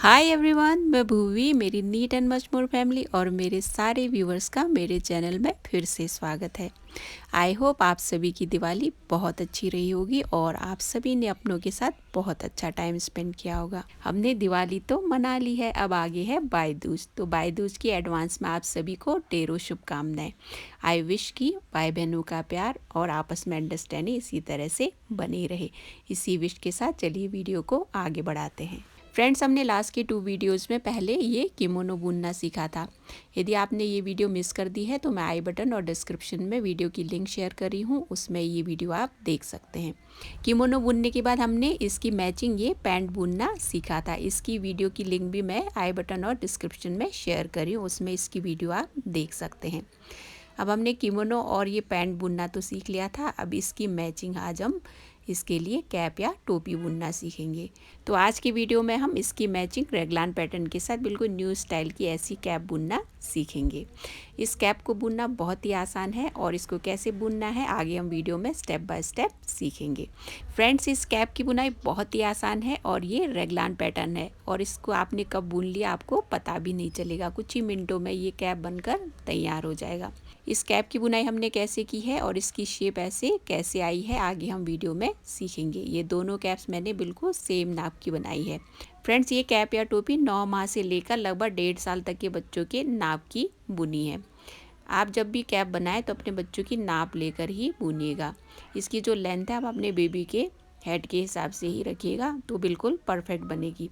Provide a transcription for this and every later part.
Hi everyone, मैं भूवी। मेरी neat and much more family और मेरे सारे व्यूवर्स का मेरे चैनल में फिर से स्वागत है। आई होप आप सभी की दिवाली बहुत अच्छी रही होगी और आप सभी ने अपनों के साथ बहुत अच्छा टाइम स्पेंड किया होगा। हमने दिवाली तो मना ली है, अब आगे है भाई दूज। तो भाई दूज की एडवांस में आप सभी को ढेरों शुभकामनाएं। आई विश कि भाई बहनों का प्यार और आपस में अंडरस्टैंडिंग इसी तरह से बनी रहे। इसी विश के साथ चलिए वीडियो को आगे बढ़ाते हैं। फ्रेंड्स, हमने लास्ट के 2 वीडियोज़ में पहले ये किमोनो बुनना सीखा था। यदि आपने ये वीडियो मिस कर दी है तो मैं आई बटन और डिस्क्रिप्शन में वीडियो की लिंक शेयर कर रही हूँ, उसमें ये वीडियो आप देख सकते हैं। किमोनो बुनने के बाद हमने इसकी मैचिंग ये पैंट बुनना सीखा था। इसकी वीडियो की लिंक भी मैं आई बटन और डिस्क्रिप्शन में शेयर कर रही हूँ, उसमें इसकी वीडियो आप देख सकते हैं। अब हमने किमोनो और ये पैंट बुनना तो सीख लिया था, अब इसकी मैचिंग आज हम इसके लिए कैप या टोपी बुनना सीखेंगे। तो आज की वीडियो में हम इसकी मैचिंग रेगलान पैटर्न के साथ बिल्कुल न्यू स्टाइल की ऐसी कैप बुनना सीखेंगे। इस कैप को बुनना बहुत ही आसान है और इसको कैसे बुनना है आगे हम वीडियो में स्टेप बाय स्टेप सीखेंगे। फ्रेंड्स, इस कैप की बुनाई बहुत ही आसान है और ये रेगलान पैटर्न है और इसको आपने कब बुन लिया आपको पता भी नहीं चलेगा। कुछ ही मिनटों में ये कैप बनकर तैयार हो जाएगा। इस कैप की बुनाई हमने कैसे की है और इसकी शेप ऐसे कैसे आई है आगे हम वीडियो में सीखेंगे। ये दोनों कैप्स मैंने बिल्कुल सेम नाप की बनाई है। फ्रेंड्स, ये कैप या टोपी 9 माह से लेकर लगभग 1.5 साल तक के बच्चों के नाप की बुनी है। आप जब भी कैप बनाएं तो अपने बच्चों की नाप लेकर ही बुनिएगा। इसकी जो लेंथ है आप अपने बेबी के हेड के हिसाब से ही रखिएगा तो बिल्कुल परफेक्ट बनेगी।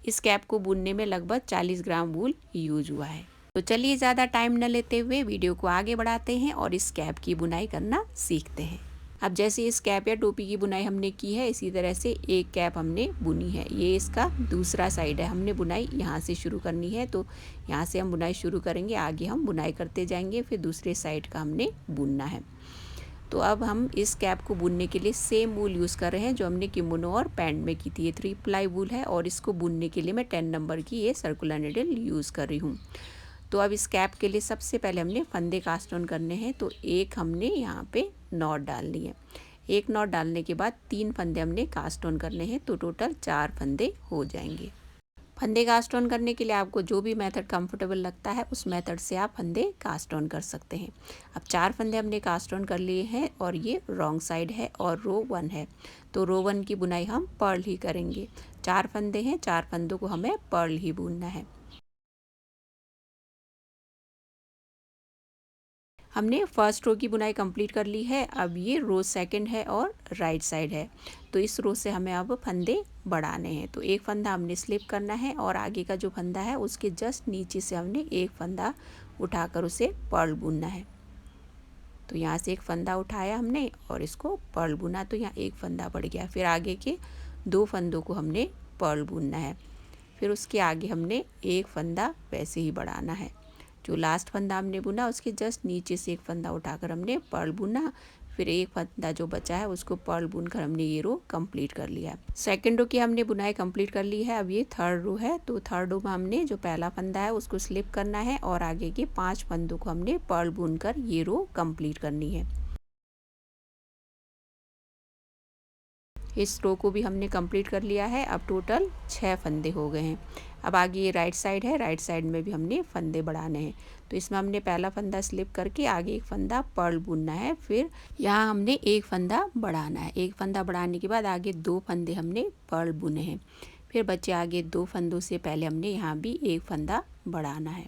इस कैप को बुनने में लगभग 40 ग्राम वूल यूज हुआ है। तो चलिए ज़्यादा टाइम न लेते हुए वीडियो को आगे बढ़ाते हैं और इस कैप की बुनाई करना सीखते हैं। अब जैसे इस कैप या टोपी की बुनाई हमने की है इसी तरह से एक कैप हमने बुनी है। ये इसका दूसरा साइड है। हमने बुनाई यहाँ से शुरू करनी है तो यहाँ से हम बुनाई शुरू करेंगे, आगे हम बुनाई करते जाएंगे, फिर दूसरे साइड का हमने बुनना है। तो अब हम इस कैप को बुनने के लिए सेम वूल यूज़ कर रहे हैं जो हमने किमोनो और पैंट में की थी। ये 3 प्लाई वूल है और इसको बुनने के लिए मैं 10 नंबर की ये सर्कुलर नीडल यूज़ कर रही हूँ। तो अब इस कैप के लिए सबसे पहले हमने फंदे कास्ट ऑन करने हैं। तो एक हमने यहाँ पे नॉट डालनी है। एक नॉट डालने के बाद 3 फंदे हमने कास्ट ऑन करने हैं तो टोटल 4 फंदे हो जाएंगे। फंदे कास्ट ऑन करने के लिए आपको जो भी मेथड कंफर्टेबल लगता है उस मेथड से आप फंदे कास्ट ऑन कर सकते हैं। अब 4 फंदे हमने कास्ट ऑन कर लिए हैं और ये रॉन्ग साइड है और रो 1 है तो रो 1 की बुनाई हम पर्ल ही करेंगे। 4 फंदे हैं, 4 फंदों को हमें पर्ल ही बुनना है। हमने फर्स्ट रो की बुनाई कंप्लीट कर ली है। अब ये रो सेकंड है और राइट साइड है तो इस रो से हमें अब फंदे बढ़ाने हैं। तो एक फंदा हमने स्लिप करना है और आगे का जो फंदा है उसके जस्ट नीचे से हमने एक फंदा उठाकर उसे पर्ल बुनना है। तो यहाँ से एक फंदा उठाया हमने और इसको पर्ल बुना तो यहाँ एक फंदा बढ़ गया। फिर आगे के 2 फंदों को हमने पर्ल बुनना है। फिर उसके आगे हमने एक फंदा वैसे ही बढ़ाना है। जो लास्ट फंदा हमने बुना उसके जस्ट नीचे से एक फंदा उठाकर हमने पर्ल बुना। फिर एक फंदा जो बचा है उसको पर्ल बुनकर हमने ये रो कंप्लीट कर लिया। सेकंड रो की हमने बुनाई कंप्लीट कर ली है। अब ये थर्ड रो है तो थर्ड रो में हमने जो पहला फंदा है उसको स्लिप करना है और आगे के 5 फंदों को हमने पर्ल बुनकर ये रो कंप्लीट करनी है। इस रो को भी हमने कंप्लीट कर लिया है। अब टोटल 6 फंदे हो गए हैं। अब आगे ये राइट साइड है, राइट साइड में भी हमने फंदे बढ़ाने हैं। तो इसमें हमने पहला फंदा स्लिप करके आगे एक फंदा पर्ल बुनना है। फिर यहाँ हमने एक फंदा बढ़ाना है। एक फंदा बढ़ाने के बाद आगे 2 फंदे हमने पर्ल बुने हैं। फिर बच्चे आगे 2 फंदों से पहले हमने यहाँ भी एक फंदा बढ़ाना है।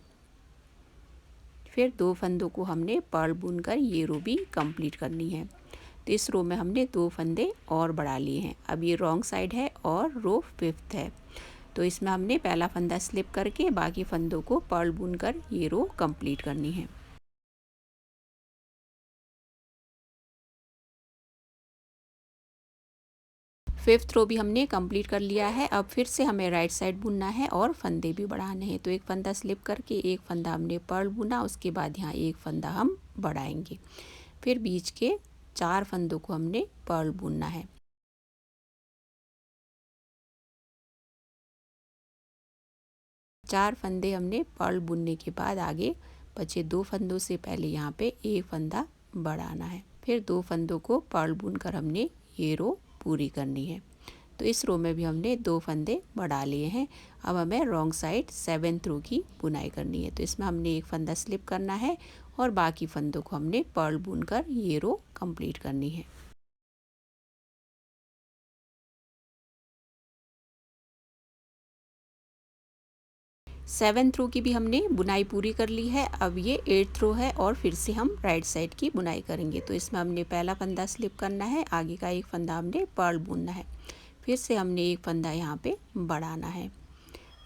फिर 2 फंदों को हमने पर्ल बुनकर ये रो भी कंप्लीट करनी है। तो इस रो में हमने 2 फंदे और बढ़ा लिए हैं। अब ये रॉन्ग साइड है और रो 5th है तो इसमें हमने पहला फंदा स्लिप करके बाकी फंदों को पर्ल बुनकर ये रो कंप्लीट करनी है। फिफ्थ रो भी हमने कंप्लीट कर लिया है। अब फिर से हमें राइट साइड बुनना है और फंदे भी बढ़ाने हैं। तो एक फंदा स्लिप करके एक फंदा हमने पर्ल बुना, उसके बाद यहाँ एक फंदा हम बढ़ाएंगे। फिर बीच के 4 फंदों को हमने पर्ल बुनना है। 4 फंदे हमने पर्ल बुनने के बाद आगे बचे 2 फंदों से पहले यहाँ पे एक फंदा बढ़ाना है। फिर 2 फंदों को पर्ल बुनकर हमने ये रो पूरी करनी है। तो इस रो में भी हमने 2 फंदे बढ़ा लिए हैं। अब हमें रॉन्ग साइड 7th रो की बुनाई करनी है। तो इसमें हमने एक फंदा स्लिप करना है और बाकी फंदों को हमने पर्ल बुनकर ये रो कंप्लीट करनी है। 7th रो की भी हमने बुनाई पूरी कर ली है। अब ये 8th रो है और फिर से हम राइट साइड की बुनाई करेंगे। तो इसमें हमने पहला फंदा स्लिप करना है, आगे का एक फंदा हमने पर्ल बुनना है, फिर से हमने एक फंदा यहाँ पे बढ़ाना है,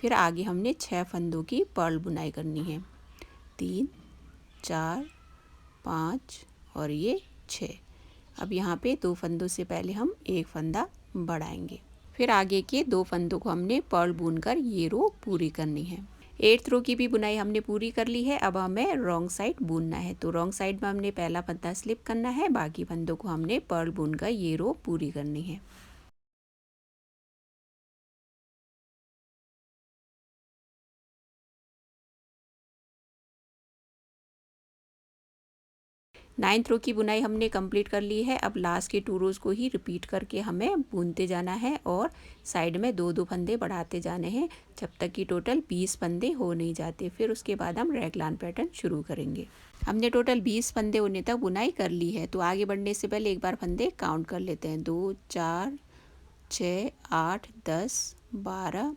फिर आगे हमने 6 फंदों की पर्ल बुनाई करनी है, 3 4 5 और ये 6। अब यहाँ पे 2 फंदों से पहले हम एक फंदा बढ़ाएंगे, फिर आगे के 2 फंदों को हमने पर्ल बुनकर ये रो पूरी करनी है। 8th रो की भी बुनाई हमने पूरी कर ली है। अब हमें रॉन्ग साइड बुनना है। तो रॉन्ग साइड में हमने पहला फंदा स्लिप करना है, बाकी फंदों को हमने पर्ल बुनकर ये रो पूरी करनी है। नाइन्थ रो की बुनाई हमने कंप्लीट कर ली है। अब लास्ट के 2 रोज को ही रिपीट करके हमें बुनते जाना है और साइड में 2-2 फंदे बढ़ाते जाने हैं जब तक कि टोटल 20 फंदे हो नहीं जाते। फिर उसके बाद हम रैगलान पैटर्न शुरू करेंगे। हमने टोटल 20 फंदे होने तक बुनाई कर ली है। तो आगे बढ़ने से पहले एक बार फंदे काउंट कर लेते हैं। 2 4 6 8 10 12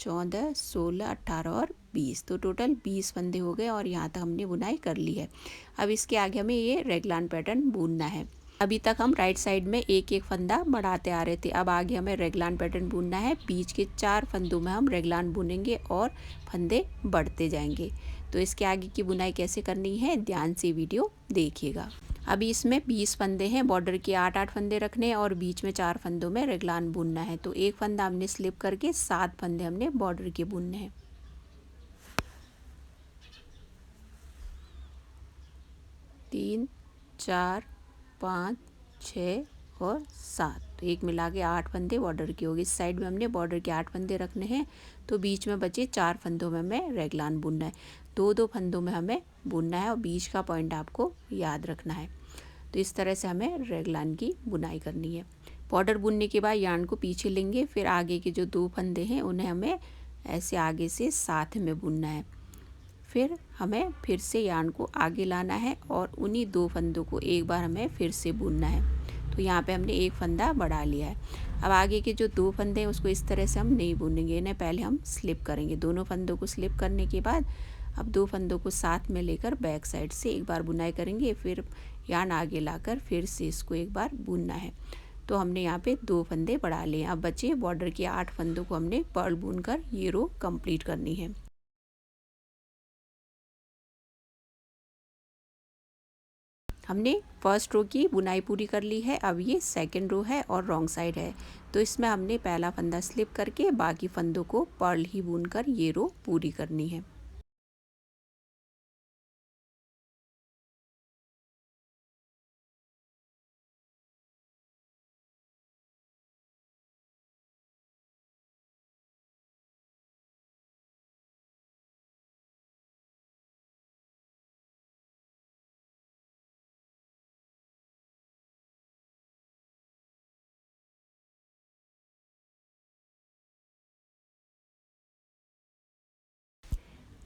14 16 18 और 20। तो टोटल 20 फंदे हो गए और यहाँ तक हमने बुनाई कर ली है। अब इसके आगे हमें ये रेगलान पैटर्न बुनना है। अभी तक हम राइट साइड में एक एक फंदा बढ़ाते आ रहे थे। अब आगे हमें रेगलान पैटर्न बुनना है। बीच के 4 फंदों में हम रेगलान बुनेंगे और फंदे बढ़ते जाएंगे। तो इसके आगे की बुनाई कैसे करनी है ध्यान से वीडियो देखिएगा। अभी इसमें 20 फंदे हैं, बॉर्डर के 8-8 फंदे रखने हैं और बीच में 4 फंदों में रेगलान बुनना है। तो एक फंदा हमने स्लिप करके 7 फंदे हमने बॉर्डर के बुनने हैं। 3 4 5 6 और 7, तो एक मिला के 8 फंदे बॉर्डर के हो गए। इस साइड में हमने बॉर्डर के 8 फंदे रखने हैं। तो बीच में बचे 4 फंदों में हमें रेगलान बुनना है। 2-2 फंदों में हमें बुनना है और बीच का पॉइंट आपको याद रखना है। तो इस तरह से हमें रेगलान की बुनाई करनी है। बॉर्डर बुनने के बाद यार्न को पीछे लेंगे, फिर आगे के जो 2 फंदे हैं उन्हें हमें ऐसे आगे से साथ में बुनना है। फिर हमें फिर से यार्न को आगे लाना है और उन्हीं 2 फंदों को एक बार हमें फिर से बुनना है। तो यहाँ पे हमने एक फंदा बढ़ा लिया है। अब आगे के जो 2 फंदे हैं उसको इस तरह से हम नहीं बुनेंगे, इन्हें पहले हम स्लिप करेंगे। दोनों फंदों को स्लिप करने के बाद अब 2 फंदों को साथ में लेकर बैक साइड से एक बार बुनाई करेंगे, फिर यार्न आगे लाकर फिर से इसको एक बार बुनना है। तो हमने यहाँ पे 2 फंदे बढ़ा लिए। अब बचे बॉर्डर के 8 फंदों को हमने पर्ल बुनकर ये रो कंप्लीट करनी है। हमने फर्स्ट रो की बुनाई पूरी कर ली है। अब ये सेकंड रो है और रॉन्ग साइड है। तो इसमें हमने पहला फंदा स्लिप करके बाकी फंदों को पर्ल ही बुनकर ये रो पूरी करनी है।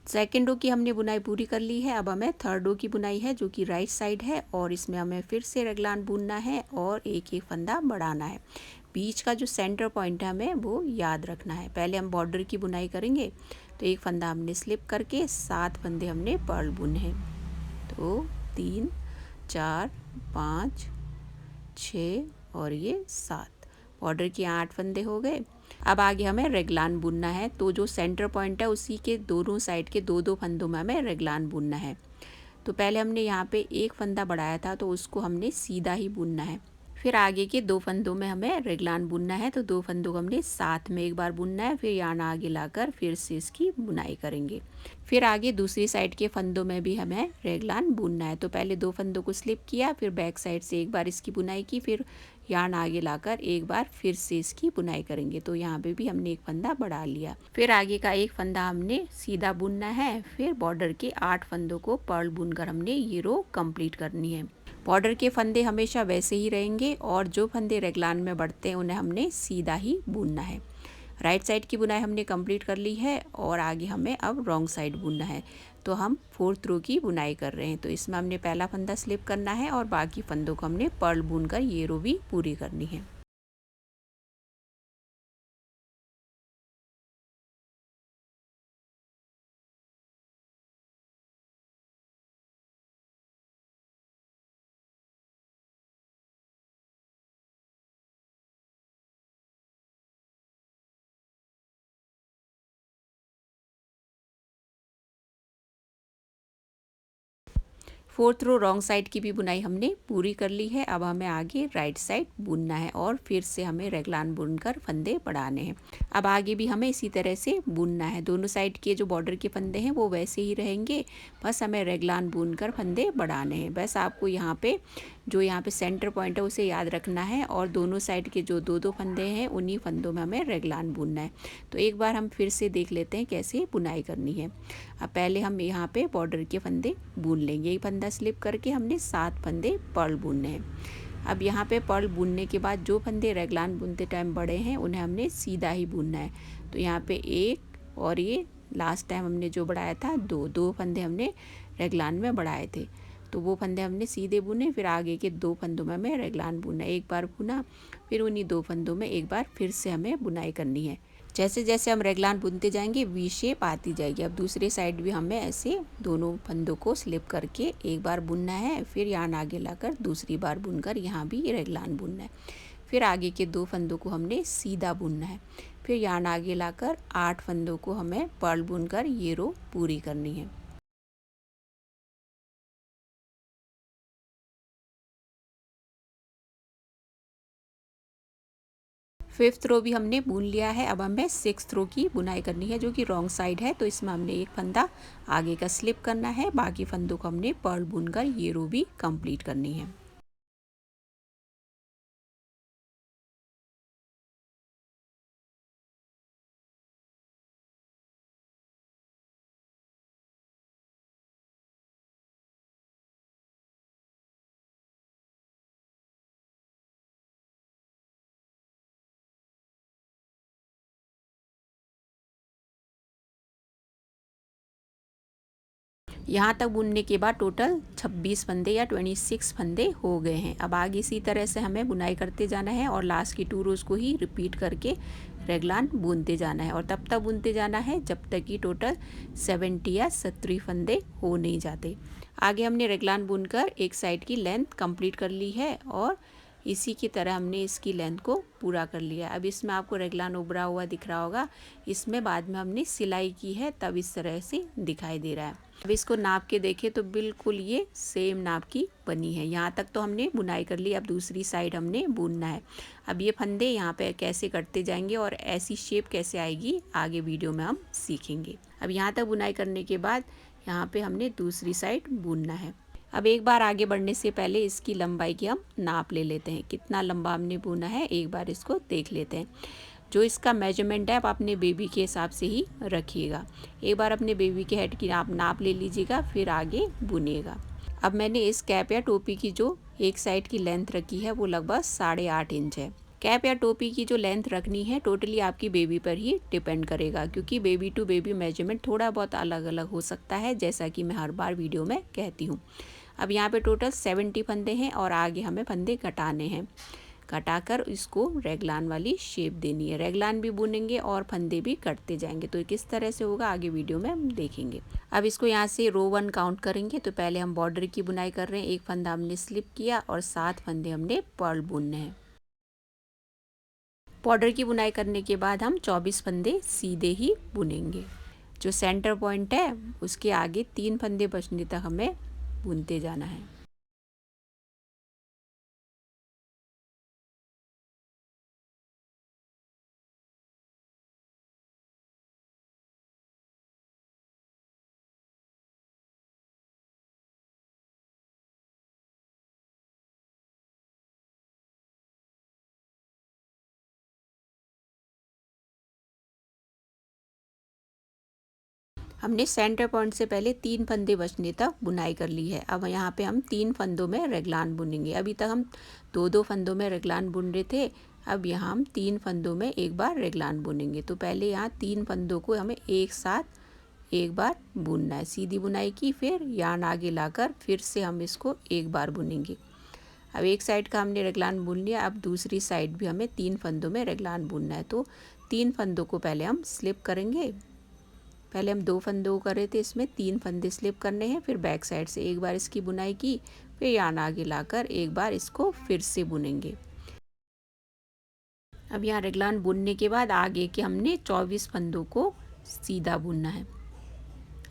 सेकेंड रो की हमने बुनाई पूरी कर ली है। अब हमें थर्ड रो की बुनाई है जो कि राइट साइड है और इसमें हमें फिर से रेगलान बुनना है और एक एक फंदा बढ़ाना है। बीच का जो सेंटर पॉइंट है हमें वो याद रखना है। पहले हम बॉर्डर की बुनाई करेंगे। तो एक फंदा हमने स्लिप करके 7 फंदे हमने पर्ल बुने हैं। तो 3 4 5 6 और ये 7, बॉर्डर के 8 फंदे हो गए। अब आगे हमें रेगलान बुनना है। तो जो सेंटर पॉइंट है उसी के दोनों साइड के 2-2 फंदों में हमें रेगलान बुनना है। तो पहले हमने यहाँ पे एक फंदा बढ़ाया था तो उसको हमने सीधा ही बुनना है। फिर आगे के 2 फंदों में हमें रेगलान बुनना है। तो 2 फंदों को हमने साथ में एक बार बुनना है, फिर यार्न आगे लाकर फिर से इसकी बुनाई करेंगे। फिर आगे दूसरी साइड के फंदों में भी हमें रेगलान बुनना है। तो पहले 2 फंदों को स्लिप किया, फिर बैक साइड से एक बार इसकी बुनाई की, फिर यार्न आगे लाकर एक बार फिर से इसकी बुनाई करेंगे। तो यहाँ पे भी हमने एक फंदा बढ़ा लिया। फिर आगे का एक फंदा हमने सीधा बुनना है। फिर बॉर्डर के 8 फंदों को पर्ल बुनकर हमने ये रो कंप्लीट करनी है। बॉर्डर के फंदे हमेशा वैसे ही रहेंगे और जो फंदे रेगलान में बढ़ते हैं उन्हें हमने सीधा ही बुनना है। राइट साइड की बुनाई हमने कंप्लीट कर ली है और आगे हमें अब रॉन्ग साइड बुनना है। तो हम 4th रो की बुनाई कर रहे हैं। तो इसमें हमने पहला फंदा स्लिप करना है और बाकी फंदों को हमने पर्ल बुनकर ये रो भी पूरी करनी है। फोर्थ रो रॉन्ग साइड की भी बुनाई हमने पूरी कर ली है। अब हमें आगे राइट साइड बुनना है और फिर से हमें रेगलान बुनकर फंदे बढ़ाने हैं। अब आगे भी हमें इसी तरह से बुनना है। दोनों साइड के जो बॉर्डर के फंदे हैं वो वैसे ही रहेंगे, बस हमें रेगलान बुनकर फंदे बढ़ाने हैं। बस आपको यहाँ पे सेंटर पॉइंट है उसे याद रखना है और दोनों साइड के जो दो फंदे हैं उन्हीं फंदों में हमें रेगलान बुनना है। तो एक बार हम फिर से देख लेते हैं कैसे बुनाई करनी है। अब पहले हम यहाँ पे बॉर्डर के फंदे बुन लेंगे। एक फंदा स्लिप करके हमने 7 फंदे पर्ल बुनने हैं। अब यहाँ पे पर्ल बुनने के बाद जो फंदे रेगलान बुनते टाइम बड़े हैं उन्हें हमने सीधा ही बुनना है। तो यहाँ पे एक और ये लास्ट टाइम हमने जो बढ़ाया था दो फंदे हमने रेगलान में बढ़ाए थे, तो वो फंदे हमने सीधे बुने। फिर आगे के 2 फंदों में हमें रेगलान बुना, एक बार बुना, फिर उन्हीं 2 फंदों में एक बार फिर से हमें बुनाई करनी है। जैसे जैसे हम रेगलान बुनते जाएंगे वी शेप आती जाएगी। अब दूसरी साइड भी हमें ऐसे दोनों फंदों को स्लिप करके एक बार बुनना है, फिर यान आगे लाकर दूसरी बार बुनकर यहाँ भी रेगलान बुनना है। फिर आगे के 2 फंदों को हमने सीधा बुनना है। फिर यान आगे लाकर 8 फंदों को हमें पर्ल बुनकर ये रो पूरी करनी है। फिफ्थ रो भी हमने बुन लिया है। अब हमें 6th रो की बुनाई करनी है जो कि रॉन्ग साइड है। तो इसमें हमने एक फंदा आगे का स्लिप करना है, बाकी फंदों को हमने पर्ल बुनकर ये रो भी कंप्लीट करनी है। यहाँ तक बुनने के बाद टोटल 26 फंदे या 26 फंदे हो गए हैं। अब आगे इसी तरह से हमें बुनाई करते जाना है और लास्ट की 2 रोज़ को ही रिपीट करके रेगलान बुनते जाना है और तब तक बुनते जाना है जब तक कि टोटल 70 या 70 फंदे हो नहीं जाते। आगे हमने रेगलान बुनकर एक साइड की लेंथ कंप्लीट कर ली है और इसी की तरह हमने इसकी लेंथ को पूरा कर लिया। अब इसमें आपको रेगलान उभरा हुआ दिख रहा होगा, इसमें बाद में हमने सिलाई की है तब इस तरह से दिखाई दे रहा है। अब इसको नाप के देखें तो बिल्कुल ये सेम नाप की बनी है। यहाँ तक तो हमने बुनाई कर ली। अब दूसरी साइड हमने बुनना है। अब ये फंदे यहाँ पे कैसे कटते जाएंगे और ऐसी शेप कैसे आएगी आगे वीडियो में हम सीखेंगे। अब यहाँ तक बुनाई करने के बाद यहाँ पे हमने दूसरी साइड बुनना है। अब एक बार आगे बढ़ने से पहले इसकी लंबाई की हम नाप ले लेते हैं। कितना लंबा हमने बुना है एक बार इसको देख लेते हैं। जो इसका मेजरमेंट है आप अपने बेबी के हिसाब से ही रखिएगा। एक बार अपने बेबी के हेड की आप नाप ले लीजिएगा, फिर आगे बुनिएगा। अब मैंने इस कैप या टोपी की जो एक साइड की लेंथ रखी है वो लगभग 8.5 इंच है। कैप या टोपी की जो लेंथ रखनी है टोटली आपकी बेबी पर ही डिपेंड करेगा, क्योंकि बेबी टू बेबी मेजरमेंट थोड़ा बहुत अलग अलग हो सकता है, जैसा कि मैं हर बार वीडियो में कहती हूँ। अब यहाँ पे टोटल 70 फंदे हैं और आगे हमें फंदे घटाने हैं। घटाकर इसको रेगलान वाली शेप देनी है। रेगलान भी बुनेंगे और फंदे भी कटते जाएंगे। तो किस तरह से होगा आगे वीडियो में हम देखेंगे। अब इसको यहाँ से रो 1 काउंट करेंगे। तो पहले हम बॉर्डर की बुनाई कर रहे हैं। एक फंदा हमने स्लिप किया और 7 फंदे हमने पर्ल बुनने हैं। बॉर्डर की बुनाई करने के बाद हम 24 फंदे सीधे ही बुनेंगे। जो सेंटर पॉइंट है उसके आगे 3 फंदे बचने तक हमें बुनते जाना है। हमने सेंटर पॉइंट से पहले 3 फंदे बचने तक बुनाई कर ली है। अब यहाँ पे हम 3 फंदों में रेगलान बुनेंगे। अभी तक हम 2-2 फंदों में रेगलान बुन रहे थे, अब यहाँ हम 3 फंदों में एक बार रेगलान बुनेंगे। तो पहले यहाँ 3 फंदों को हमें एक साथ एक बार बुनना है। सीधी बुनाई की, फिर यार्न आगे लाकर फिर से हम इसको एक बार बुनेंगे। अब एक साइड का हमने रेगलान बुन लिया, अब दूसरी साइड भी हमें 3 फंदों में रेगलान बुनना है। तो 3 फंदों को पहले हम स्लिप करेंगे। पहले हम 2 फंदों कर रहे थे, इसमें 3 फंदे स्लिप करने हैं। फिर बैक साइड से एक बार इसकी बुनाई की, फिर यार्न आगे लाकर एक बार इसको फिर से बुनेंगे। अब यहाँ रेगलान बुनने के बाद आगे के हमने 24 फंदों को सीधा बुनना है।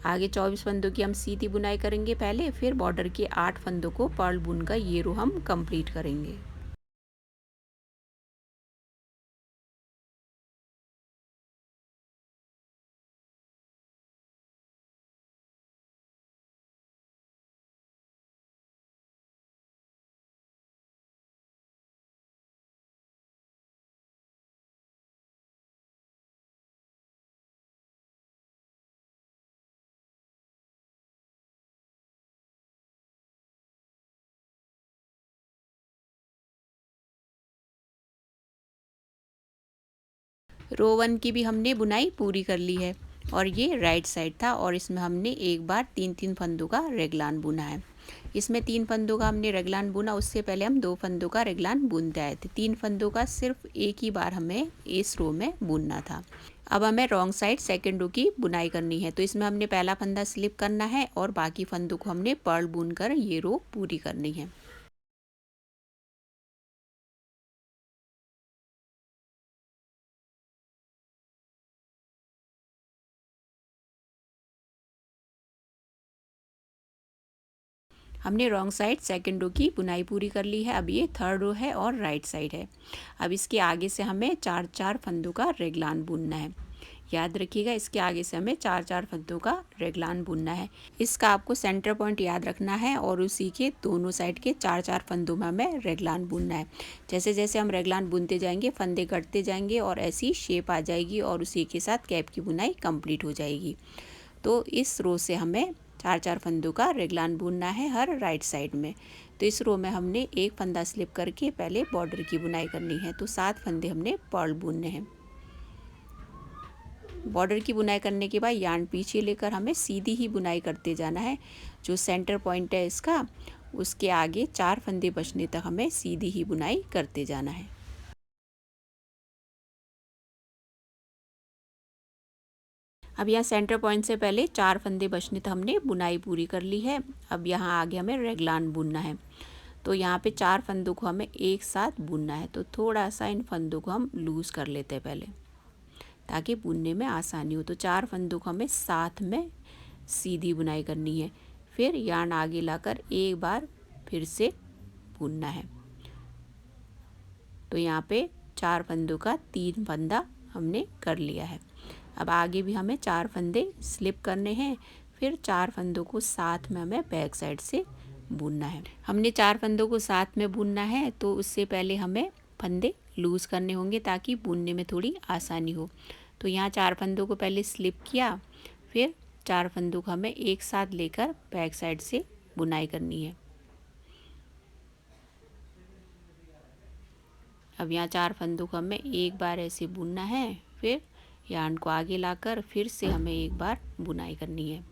आगे 24 फंदों की हम सीधी बुनाई करेंगे पहले, फिर बॉर्डर के 8 फंदों को पर्ल बुनकर ये रो हम कंप्लीट करेंगे। रो 1 की भी हमने बुनाई पूरी कर ली है और ये राइट साइड था और इसमें हमने एक बार 3-3 फंदों का रेगलान बुना है। इसमें 3 फंदों का हमने रेगलान बुना, उससे पहले हम 2 फंदों का रेगलान बुनते आए थे। 3 फंदों का सिर्फ एक ही बार हमें इस रो में बुनना था। अब हमें रॉन्ग साइड सेकेंड रो की बुनाई करनी है, तो इसमें हमने पहला फंदा स्लिप करना है और बाकी फंदों को हमने पर्ल बुनकर ये रो पूरी करनी है। हमने रॉन्ग साइड सेकंड रो की बुनाई पूरी कर ली है। अब ये थर्ड रो है और राइट साइड है। अब इसके आगे से हमें 4-4 फंदों का रेगलान बुनना है। याद रखिएगा, इसके आगे से हमें 4-4 फंदों का रेगलान बुनना है। इसका आपको सेंटर पॉइंट याद रखना है और उसी के दोनों साइड के 4-4 फंदों में हमें रेगलान बुनना है। जैसे जैसे हम रेगलान बुनते जाएंगे फंदे कटते जाएंगे और ऐसी शेप आ जाएगी और उसी के साथ कैप की बुनाई कंप्लीट हो जाएगी। तो इस रो से हमें 4-4 फंदों का रेगलान बुनना है हर राइट साइड में। तो इस रो में हमने एक फंदा स्लिप करके पहले बॉर्डर की बुनाई करनी है। तो 7 फंदे हमने पर्ल बुनने हैं। बॉर्डर की बुनाई करने के बाद यार्न पीछे लेकर हमें सीधी ही बुनाई करते जाना है। जो सेंटर पॉइंट है इसका, उसके आगे 4 फंदे बचने तक हमें सीधी ही बुनाई करते जाना है। अब यहाँ सेंटर पॉइंट से पहले 4 फंदे बचने तक हमने बुनाई पूरी कर ली है। अब यहाँ आगे हमें रेगलान बुनना है। तो यहाँ पे 4 फंदों को हमें एक साथ बुनना है। तो थोड़ा सा इन फंदों को हम लूज़ कर लेते हैं पहले, ताकि बुनने में आसानी हो। तो 4 फंदों को हमें साथ में सीधी बुनाई करनी है। फिर यार्न आगे लाकर एक बार फिर से बुनना है। तो यहाँ पे 4 फंदों का 3 फंदा हमने कर लिया है। अब आगे भी हमें 4 फंदे स्लिप करने हैं। फिर 4 फंदों को साथ में हमें बैक साइड से बुनना है। हमने 4 फंदों को साथ में बुनना है, तो उससे पहले हमें फंदे लूज़ करने होंगे ताकि बुनने में थोड़ी आसानी हो। तो यहाँ 4 फंदों को पहले स्लिप किया, फिर 4 फंदों को हमें एक साथ लेकर बैक साइड से बुनाई करनी है। अब यहाँ 4 फंदों को हमें एक बार ऐसे बुनना है, फिर यार्न को आगे लाकर फिर से हमें एक बार बुनाई करनी है।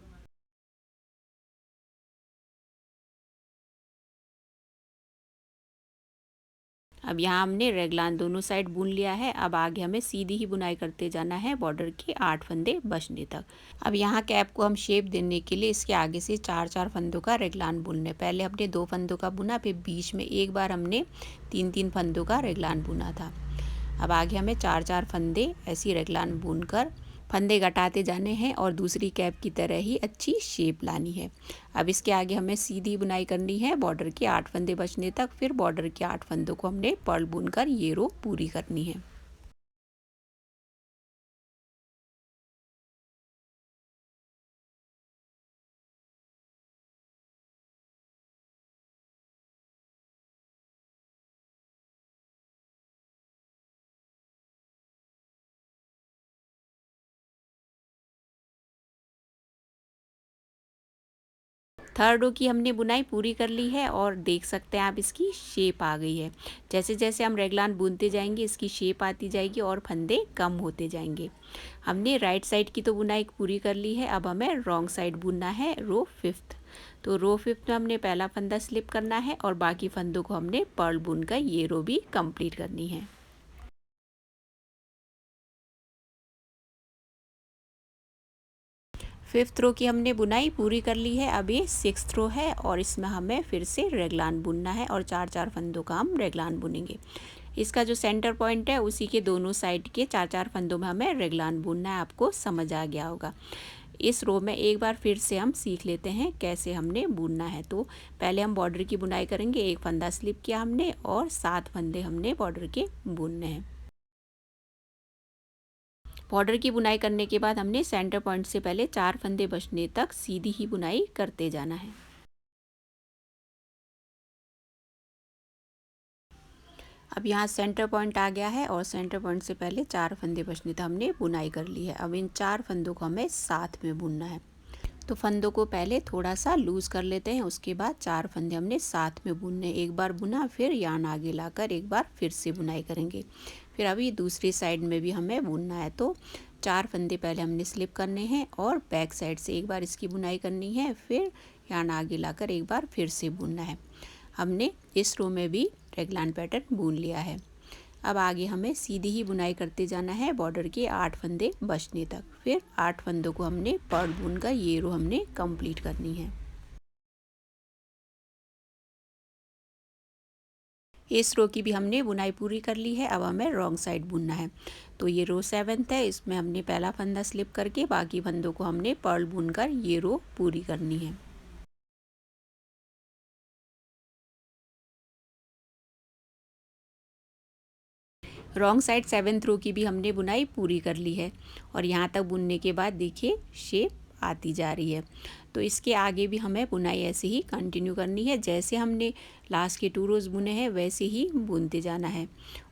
अब यहाँ हमने रेगलान दोनों साइड बुन लिया है। अब आगे हमें सीधी ही बुनाई करते जाना है बॉर्डर के 8 फंदे बचने तक। अब यहाँ कैप को हम शेप देने के लिए इसके आगे से 4-4 फंदों का रेगलान बुनने। पहले हमने 2 फंदों का बुना, फिर बीच में एक बार हमने 3-3 फंदों का रेगलान बुना था। अब आगे हमें 4-4 फंदे ऐसी रेगलान बुनकर फंदे घटाते जाने हैं और दूसरी कैप की तरह ही अच्छी शेप लानी है। अब इसके आगे हमें सीधी बुनाई करनी है बॉर्डर के 8 फंदे बचने तक। फिर बॉर्डर के 8 फंदों को हमने पर्ल बुनकर ये रो पूरी करनी है। थर्ड रो की हमने बुनाई पूरी कर ली है और देख सकते हैं आप इसकी शेप आ गई है। जैसे जैसे हम रेगलान बुनते जाएंगे इसकी शेप आती जाएगी और फंदे कम होते जाएंगे। हमने राइट साइड की तो बुनाई पूरी कर ली है, अब हमें रॉन्ग साइड बुनना है रो फिफ्थ। तो रो फिफ्थ में हमने पहला फंदा स्लिप करना है और बाकी फंदों को हमने पर्ल बुनकर ये रो भी कंप्लीट करनी है। फिफ्थ रो की हमने बुनाई पूरी कर ली है, अब ये सिक्स्थ रो है और इसमें हमें फिर से रेगलान बुनना है और चार चार फंदों का हम रेगलान बुनेंगे। इसका जो सेंटर पॉइंट है उसी के दोनों साइड के चार चार फंदों में हमें रेगलान बुनना है। आपको समझ आ गया होगा। इस रो में एक बार फिर से हम सीख लेते हैं कैसे हमने बुनना है। तो पहले हम बॉर्डर की बुनाई करेंगे। एक फंदा स्लिप किया हमने और 7 फंदे हमने बॉर्डर के बुनने हैं। बॉर्डर की बुनाई करने के बाद हमने सेंटर पॉइंट से पहले 4 फंदे बचने तक सीधी ही बुनाई करते जाना है। अब यहाँ सेंटर पॉइंट आ गया है और सेंटर पॉइंट से पहले 4 फंदे बचने तक हमने बुनाई कर ली है। अब इन 4 फंदों को हमें साथ में बुनना है। तो फंदों को पहले थोड़ा सा लूज़ कर लेते हैं, उसके बाद 4 फंदे हमने साथ में बुनने। एक बार बुना फिर यार्न आगे लाकर एक बार फिर से बुनाई करेंगे। फिर अभी दूसरी साइड में भी हमें बुनना है। तो 4 फंदे पहले हमने स्लिप करने हैं और बैक साइड से एक बार इसकी बुनाई करनी है, फिर यार्न आगे लाकर एक बार फिर से बुनना है। हमने इस रो में भी रेगलान पैटर्न बुन लिया है। अब आगे हमें सीधी ही बुनाई करते जाना है बॉर्डर के 8 फंदे बचने तक। फिर 8 फंदों को हमने पर्ल बुनकर ये रो हमने कंप्लीट करनी है। इस रो की भी हमने बुनाई पूरी कर ली है, अब हमें रॉन्ग साइड बुनना है। तो ये रो 7th है, इसमें हमने पहला फंदा स्लिप करके बाकी फंदों को हमने पर्ल बुनकर ये रो पूरी करनी है। रॉन्ग साइड 7th रो की भी हमने बुनाई पूरी कर ली है और यहाँ तक बुनने के बाद देखिए शेप आती जा रही है। तो इसके आगे भी हमें बुनाई ऐसे ही कंटिन्यू करनी है। जैसे हमने लास्ट के 2 रोज़ बुने हैं वैसे ही बुनते जाना है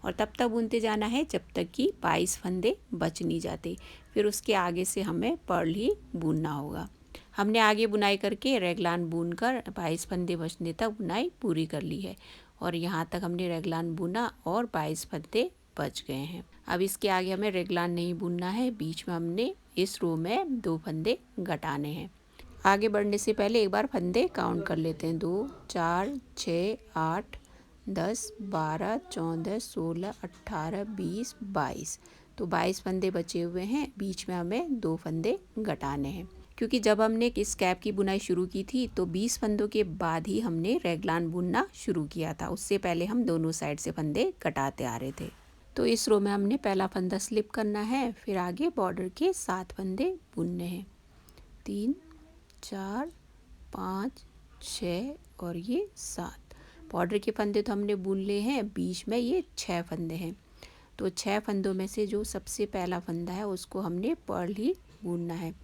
और तब तक बुनते जाना है जब तक कि 22 फंदे बच नहीं जाते। फिर उसके आगे से हमें पर्ल ही बुनना होगा। हमने आगे बुनाई करके रेगलान बुनकर 22 फंदे बचने तक बुनाई पूरी कर ली है और यहाँ तक हमने रेगलान बुना और 22 फंदे बच गए हैं। अब इसके आगे हमें रेगलान नहीं बुनना है, बीच में हमने इस रो में 2 फंदे घटाने हैं। आगे बढ़ने से पहले एक बार फंदे काउंट कर लेते हैं। 2 4 6 8 10 12 14 16 18 20 22। तो 22 फंदे बचे हुए हैं, बीच में हमें 2 फंदे घटाने हैं। क्योंकि जब हमने इस कैप की बुनाई शुरू की थी तो 20 फंदों के बाद ही हमने रेगलान बुनना शुरू किया था। उससे पहले हम दोनों साइड से फंदे घटाते आ रहे थे। तो इस रो में हमने पहला फंदा स्लिप करना है, फिर आगे बॉर्डर के 7 फंदे बुनने हैं। 3 4 5 6 और ये 7। बॉर्डर के फंदे तो हमने बुन लिए हैं, बीच में ये 6 फंदे हैं। तो 6 फंदों में से जो सबसे पहला फंदा है उसको हमने पर्ल ही बुनना है।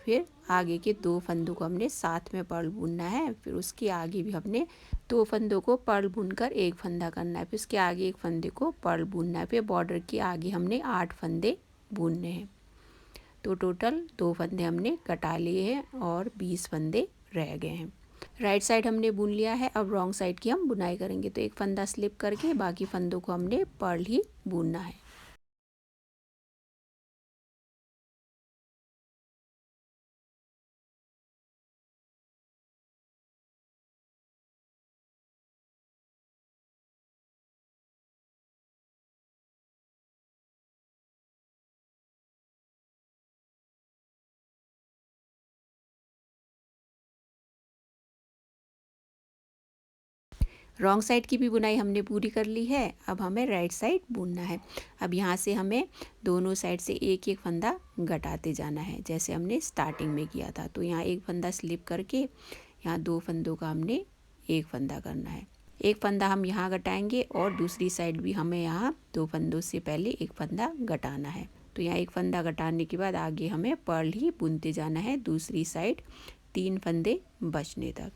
फिर आगे के 2 फंदों को हमने साथ में पर्ल बुनना है। फिर उसके आगे भी हमने 2 फंदों को पर्ल बुनकर एक फंदा करना है। फिर उसके आगे एक फंदे को पर्ल बुनना है। फिर बॉर्डर के आगे हमने 8 फंदे बुनने हैं। तो टोटल 2 फंदे हमने कटा लिए हैं और 20 फंदे रह गए हैं। राइट साइड हमने बुन लिया है, अब रॉन्ग साइड की हम बुनाई करेंगे। तो एक फंदा स्लिप करके बाकी फंदों को हमने पर्ल ही बुनना है। रॉन्ग साइड की भी बुनाई हमने पूरी कर ली है, अब हमें राइट साइड बुनना है। अब यहाँ से हमें दोनों साइड से एक एक फंदा घटाते जाना है जैसे हमने स्टार्टिंग में किया था। तो यहाँ एक फंदा स्लिप करके यहाँ 2 फंदों का हमने एक फंदा करना है। एक फंदा हम यहाँ घटाएंगे और दूसरी साइड भी हमें यहाँ 2 फंदों से पहले एक फंदा घटाना है। तो यहाँ एक फंदा घटाने के बाद आगे हमें पर्ल ही बुनते जाना है दूसरी साइड 3 फंदे बचने तक।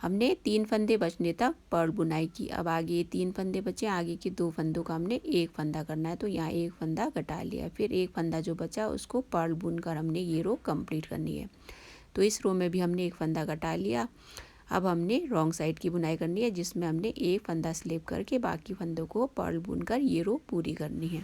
हमने 3 फंदे बचने तक पर्ल बुनाई की। अब आगे 3 फंदे बचे, आगे के 2 फंदों का हमने एक फंदा करना है, तो यहाँ एक फंदा घटा लिया। फिर एक फंदा जो बचा उसको पर्ल बुनकर हमने ये रो कंप्लीट करनी है। तो इस रो में भी हमने एक फंदा घटा लिया। अब हमने रॉन्ग साइड की बुनाई करनी है, जिसमें हमने एक फंदा स्लिप करके बाकी फंदों को पर्ल बुनकर ये रो पूरी करनी है।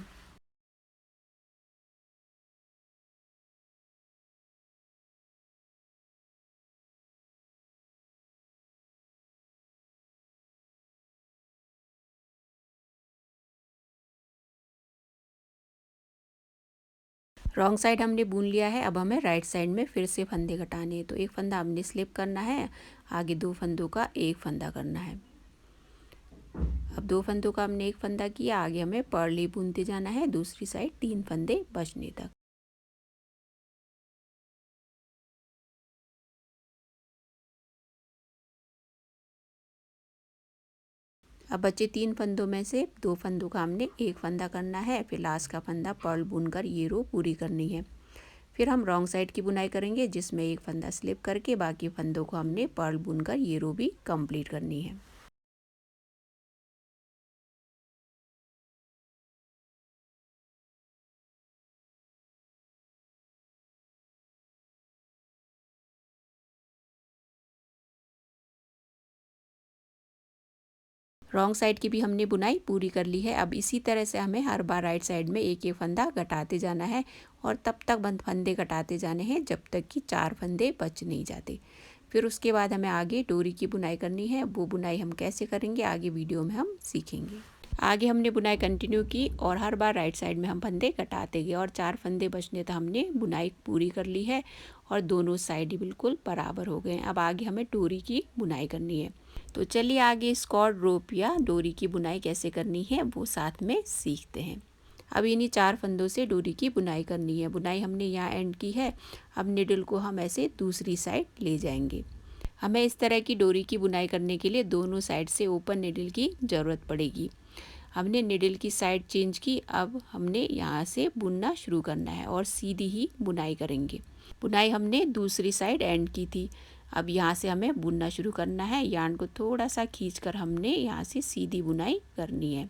रॉन्ग साइड हमने बुन लिया है। अब हमें राइट साइड में फिर से फंदे घटाने हैं, तो एक फंदा हमने स्लिप करना है, आगे 2 फंदों का एक फंदा करना है। अब 2 फंदों का हमने एक फंदा किया, आगे हमें पर्ल ही बुनते जाना है दूसरी साइड 3 फंदे बचने तक। अब बचे 3 फंदों में से 2 फंदों का हमने एक फंदा करना है, फिर लास्ट का फंदा पर्ल बुनकर ये रो पूरी करनी है। फिर हम रॉन्ग साइड की बुनाई करेंगे, जिसमें एक फंदा स्लिप करके बाकी फंदों को हमने पर्ल बुनकर ये रो भी कंप्लीट करनी है। रॉन्ग साइड की भी हमने बुनाई पूरी कर ली है। अब इसी तरह से हमें हर बार राइट साइड में एक एक फंदा घटाते जाना है और तब तक बंद फंदे घटाते जाने हैं जब तक कि 4 फंदे बच नहीं जाते। फिर उसके बाद हमें आगे डोरी की बुनाई करनी है। वो बुनाई हम कैसे करेंगे आगे वीडियो में हम सीखेंगे। आगे हमने बुनाई कंटिन्यू की और हर बार राइट साइड में हम फंदे घटाते गए और 4 फंदे बचने तक हमने बुनाई पूरी कर ली है और दोनों साइड बिल्कुल बराबर हो गए। अब आगे हमें डोरी की बुनाई करनी है, तो चलिए आगे स्कॉट रोप या डोरी की बुनाई कैसे करनी है वो साथ में सीखते हैं। अब इन्हीं 4 फंदों से डोरी की बुनाई करनी है। बुनाई हमने यहाँ एंड की है। अब निडल को हम ऐसे दूसरी साइड ले जाएंगे। हमें इस तरह की डोरी की बुनाई करने के लिए दोनों साइड से ओपन निडल की ज़रूरत पड़ेगी। हमने निडल की साइड चेंज की। अब हमने यहाँ से बुनना शुरू करना है और सीधी ही बुनाई करेंगे। बुनाई हमने दूसरी साइड एंड की थी। अब यहाँ से हमें बुनना शुरू करना है। यार्न को थोड़ा सा खींचकर हमने यहाँ से सीधी बुनाई करनी है।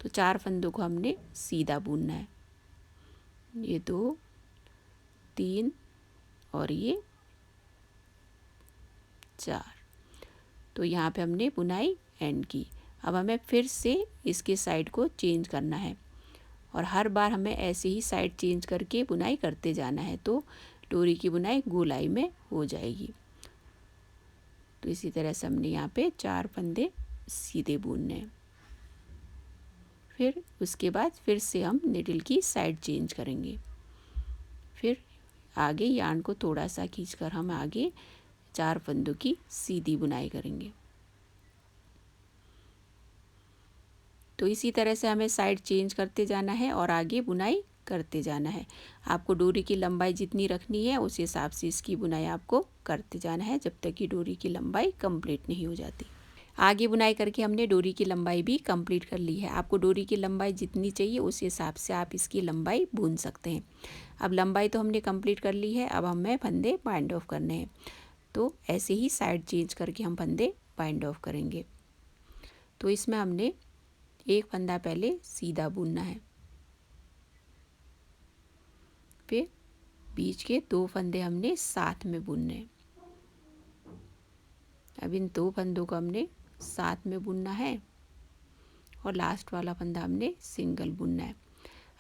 तो 4 फंदों को हमने सीधा बुनना है, ये 2 3 और ये 4। तो यहाँ पे हमने बुनाई एंड की। अब हमें फिर से इसके साइड को चेंज करना है और हर बार हमें ऐसे ही साइड चेंज करके बुनाई करते जाना है, तो डोरी की बुनाई गोलाई में हो जाएगी। तो इसी तरह से हमने यहाँ पे 4 फंदे सीधे बुनने हैं। फिर उसके बाद फिर से हम निडल की साइड चेंज करेंगे। फिर आगे यार्न को थोड़ा सा खींचकर हम आगे 4 फंदों की सीधी बुनाई करेंगे। तो इसी तरह से हमें साइड चेंज करते जाना है और आगे बुनाई करते जाना है। आपको डोरी की लंबाई जितनी रखनी है उस हिसाब से इसकी बुनाई आपको करते जाना है जब तक कि डोरी की लंबाई कंप्लीट नहीं हो जाती। आगे बुनाई करके हमने डोरी की लंबाई भी कंप्लीट कर ली है। आपको डोरी की लंबाई जितनी चाहिए उस हिसाब से आप इसकी लंबाई बुन सकते हैं। अब लंबाई तो हमने कंप्लीट कर ली है। अब हमें फंदे बाइंड ऑफ करने हैं, तो ऐसे ही साइड चेंज करके हम फंदे बाइंड ऑफ करेंगे। तो इसमें हमने एक फंदा पहले सीधा बुनना है, फिर बीच के 2 फंदे हमने साथ में बुनने हैं। अब इन 2 फंदों को हमने साथ में बुनना है और लास्ट वाला फंदा हमने सिंगल बुनना है।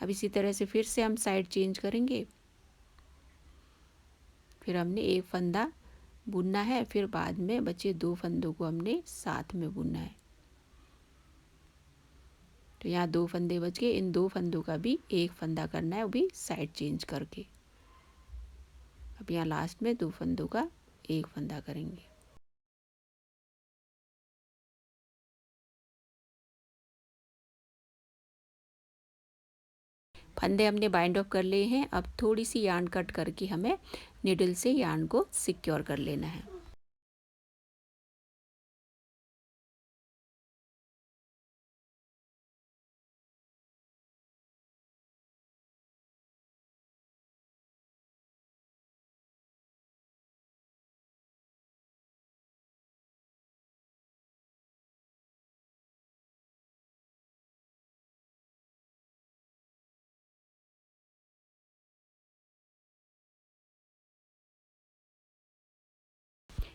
अब इसी तरह से फिर से हम साइड चेंज करेंगे। फिर हमने एक फंदा बुनना है, फिर बाद में बचे 2 फंदों को हमने साथ में बुनना है। तो यहाँ 2 फंदे बच गए। इन 2 फंदों का भी एक फंदा करना है, वो भी साइड चेंज करके। अब यहाँ लास्ट में 2 फंदों का एक फंदा करेंगे। फंदे हमने बाइंड ऑफ कर लिए हैं। अब थोड़ी सी यार्न कट करके हमें निडल से यार्न को सिक्योर कर लेना है।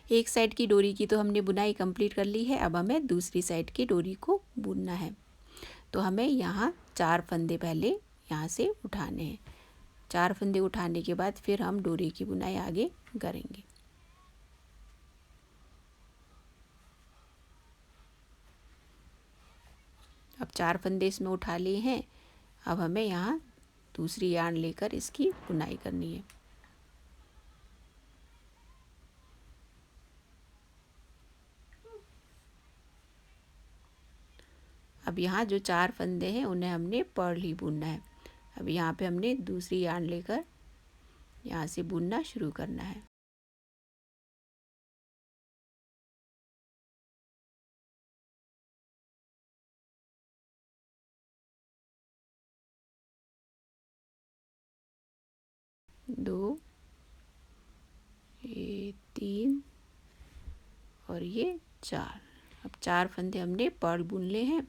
एक साइड की डोरी की तो हमने बुनाई कंप्लीट कर ली है। अब हमें दूसरी साइड की डोरी को बुनना है। तो हमें यहाँ 4 फंदे पहले यहाँ से उठाने हैं। 4 फंदे उठाने के बाद फिर हम डोरी की बुनाई आगे करेंगे। अब 4 फंदे इसमें उठा लिए हैं। अब हमें यहाँ दूसरी यार्न लेकर इसकी बुनाई करनी है। अब यहाँ जो 4 फंदे हैं उन्हें हमने पर्ल ही बुनना है। अब यहाँ पे हमने दूसरी यार्न लेकर यहाँ से बुनना शुरू करना है। दो, ये 3 और ये 4। अब 4 फंदे हमने पर्ल बुन ले हैं।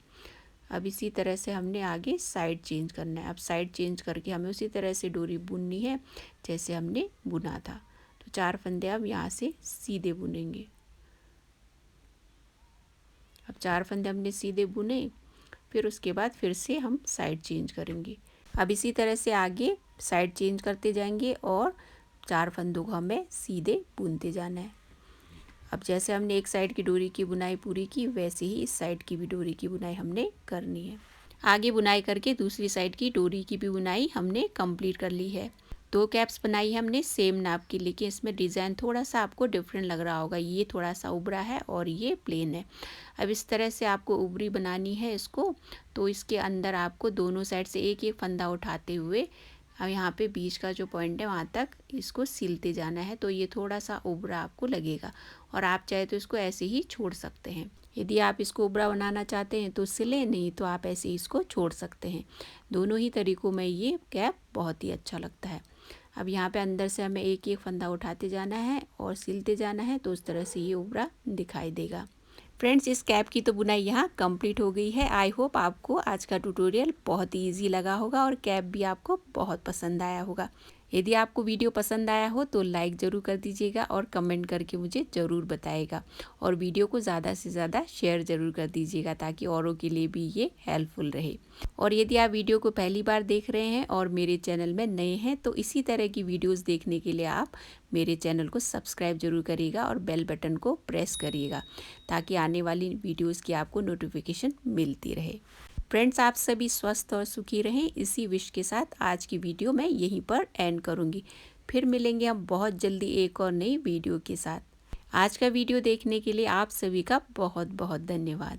अब इसी तरह से हमने आगे साइड चेंज करना है। अब साइड चेंज करके हमें उसी तरह से डोरी बुननी है जैसे हमने बुना था। तो 4 फंदे अब यहाँ से सीधे बुनेंगे। अब 4 फंदे हमने सीधे बुने, फिर उसके बाद फिर से हम साइड चेंज करेंगे। अब इसी तरह से आगे साइड चेंज करते जाएंगे और 4 फंदों को हमें सीधे बुनते जाना है। अब जैसे हमने एक साइड की डोरी की बुनाई पूरी की, वैसे ही इस साइड की भी डोरी की बुनाई हमने करनी है। आगे बुनाई करके दूसरी साइड की डोरी की भी बुनाई हमने कंप्लीट कर ली है। 2 कैप्स बनाई है हमने सेम नाप की, लेकिन इसमें डिज़ाइन थोड़ा सा आपको डिफरेंट लग रहा होगा। ये थोड़ा सा उभरा है और ये प्लेन है। अब इस तरह से आपको उभरी बनानी है इसको। तो इसके अंदर आपको दोनों साइड से एक एक फंदा उठाते हुए अब यहाँ पे बीच का जो पॉइंट है वहाँ तक इसको सिलते जाना है। तो ये थोड़ा सा उभरा आपको लगेगा और आप चाहे तो इसको ऐसे ही छोड़ सकते हैं। यदि आप इसको उभरा बनाना चाहते हैं तो सिलें, नहीं तो आप ऐसे ही इसको छोड़ सकते हैं। दोनों ही तरीक़ों में ये कैप बहुत ही अच्छा लगता है। अब यहाँ पे अंदर से हमें एक एक फंदा उठाते जाना है और सिलते जाना है, तो उस तरह से ये उभरा दिखाई देगा। फ्रेंड्स, इस कैप की तो बुनाई यहाँ कंप्लीट हो गई है। आई होप आपको आज का ट्यूटोरियल बहुत ही ईजी लगा होगा और कैप भी आपको बहुत पसंद आया होगा। यदि आपको वीडियो पसंद आया हो तो लाइक ज़रूर कर दीजिएगा और कमेंट करके मुझे ज़रूर बताइएगा। और वीडियो को ज़्यादा से ज़्यादा शेयर ज़रूर कर दीजिएगा ताकि औरों के लिए भी ये हेल्पफुल रहे। और यदि आप वीडियो को पहली बार देख रहे हैं और मेरे चैनल में नए हैं तो इसी तरह की वीडियोज़ देखने के लिए आप मेरे चैनल को सब्सक्राइब जरूर करिएगा और बेल बटन को प्रेस करिएगा ताकि आने वाली वीडियोज़ की आपको नोटिफिकेशन मिलती रहे। फ्रेंड्स, आप सभी स्वस्थ और सुखी रहें, इसी विश के साथ आज की वीडियो मैं यहीं पर एंड करूंगी। फिर मिलेंगे हम बहुत जल्दी एक और नई वीडियो के साथ। आज का वीडियो देखने के लिए आप सभी का बहुत बहुत धन्यवाद।